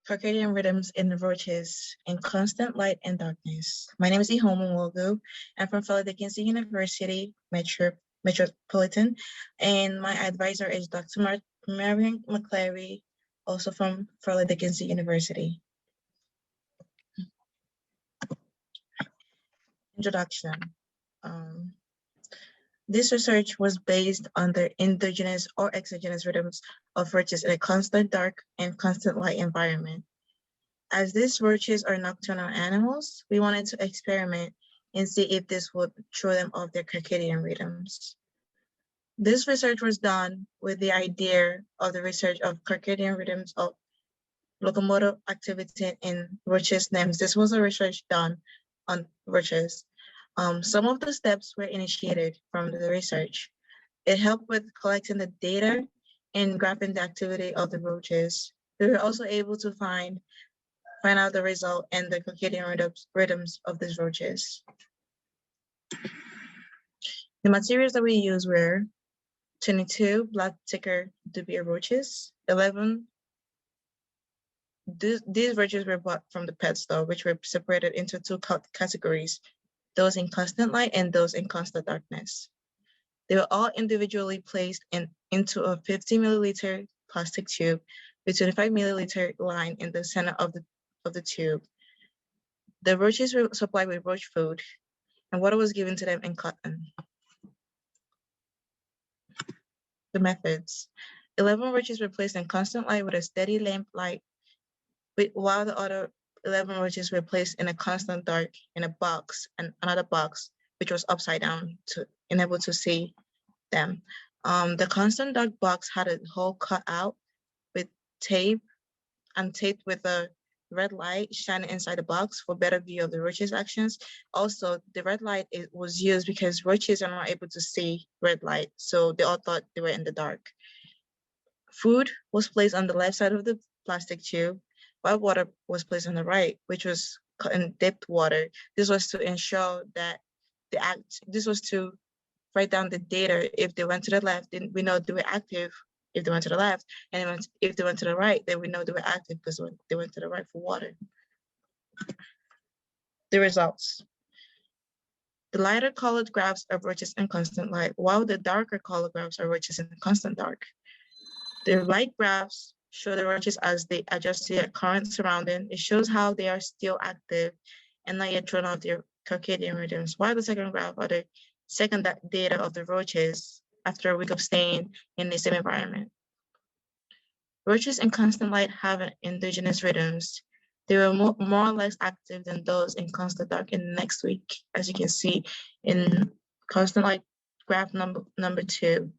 Circadian Rhythms in the Roaches in Constant Light and Darkness. My name is Iheoma Nwogu. I'm from Philadelphia University, Metropolitan, and my advisor is Dr. Marion McClary, also from Philadelphia University. Introduction. This research was based on the endogenous or exogenous rhythms of roaches in a constant dark and constant light environment. As these roaches are nocturnal animals, we wanted to experiment and see if this would throw them off their circadian rhythms. This research was done with the idea of the research of circadian rhythms of locomotor activity in roaches' names. This was a research done on roaches. Some of the steps were initiated from the research. It helped with collecting the data and graphing the activity of the roaches. We were also able to find out the result and the circadian rhythms of these roaches. The materials that we used were 22 black ticker dubia roaches, 11. These roaches were bought from the pet store, which were separated into two categories, those in constant light and those in constant darkness. They were all individually placed into a 50 milliliter plastic tube with 25 milliliter line in the center of the tube. The roaches were supplied with roach food, and water was given to them in cotton. The methods. 11 roaches were placed in constant light with a steady lamp light, while the other 11 roaches were placed in a constant dark in a box, and another box, which was upside down to enable to see them. The constant dark box had a hole cut out with tape and taped with a red light shining inside the box for better view of the roaches' actions. Also, the red light was used because roaches are not able to see red light, so they all thought they were in the dark. Food was placed on the left side of the plastic tube, while water was placed on the right, which was in dipped water. This was to ensure that this was to write down the data. If they went to the left, then we know they were active. If they went to the left, and if they went to the right, then we know they were active because they went to the right for water. The results. The lighter colored graphs are roaches in constant light, while the darker colored graphs are roaches in constant dark. The light graphs show the roaches as they adjust to their current surrounding. It shows how they are still active and not yet thrown off their circadian rhythms, while the second graph are the second data of the roaches after a week of staying in the same environment. Roaches in constant light have an endogenous rhythms. They were more or less active than those in constant dark in the next week, as you can see in constant light graph number 2.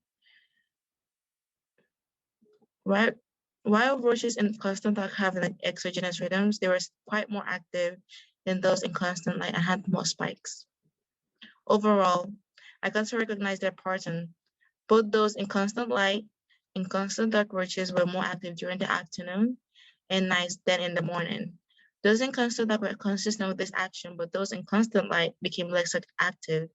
While roaches in constant dark have an exogenous rhythms, they were quite more active than those in constant light and had more spikes. Overall, I got to recognize their pattern. Both those in constant light and constant dark roaches were more active during the afternoon and nights than in the morning. Those in constant dark were consistent with this action, but those in constant light became less active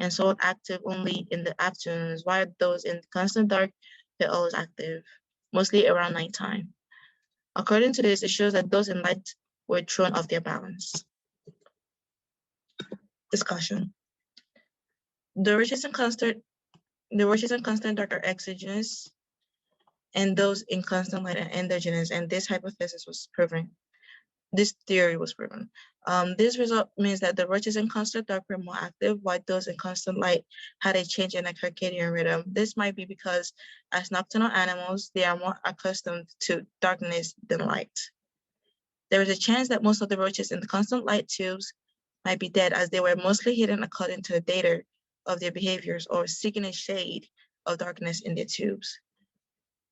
and so active only in the afternoons, while those in constant dark were always active, mostly around nighttime. According to this, it shows that those in light were thrown off their balance. Discussion. The roaches in constant dark are exogenous, and those in constant light are endogenous, and this hypothesis was proven. This theory was proven. This result means that the roaches in constant dark were more active, while those in constant light had a change in their circadian rhythm. This might be because as nocturnal animals, they are more accustomed to darkness than light. There is a chance that most of the roaches in the constant light tubes might be dead, as they were mostly hidden according to the data of their behaviors or seeking a shade of darkness in their tubes.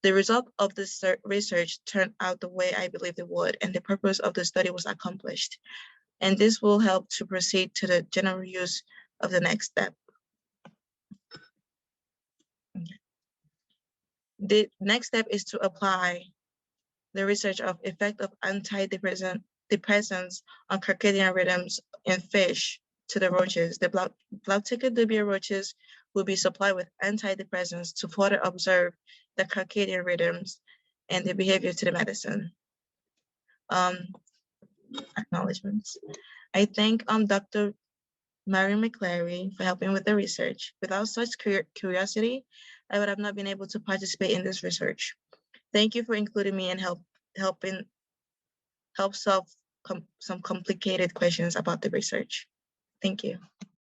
The result of this research turned out the way I believed it would, and the purpose of the study was accomplished. And this will help to proceed to the general use of the next step. Okay. The next step is to apply the research of effect of antidepressants on circadian rhythms in fish to the roaches. The black ticker dubia roaches will be supplied with antidepressants to further observe the circadian rhythms and the behavior to the medicine. acknowledgements. I thank Dr. Marion McClary for helping with the research. Without such curiosity, I would have not been able to participate in this research. Thank you for including me and help solve some complicated questions about the research. Thank you.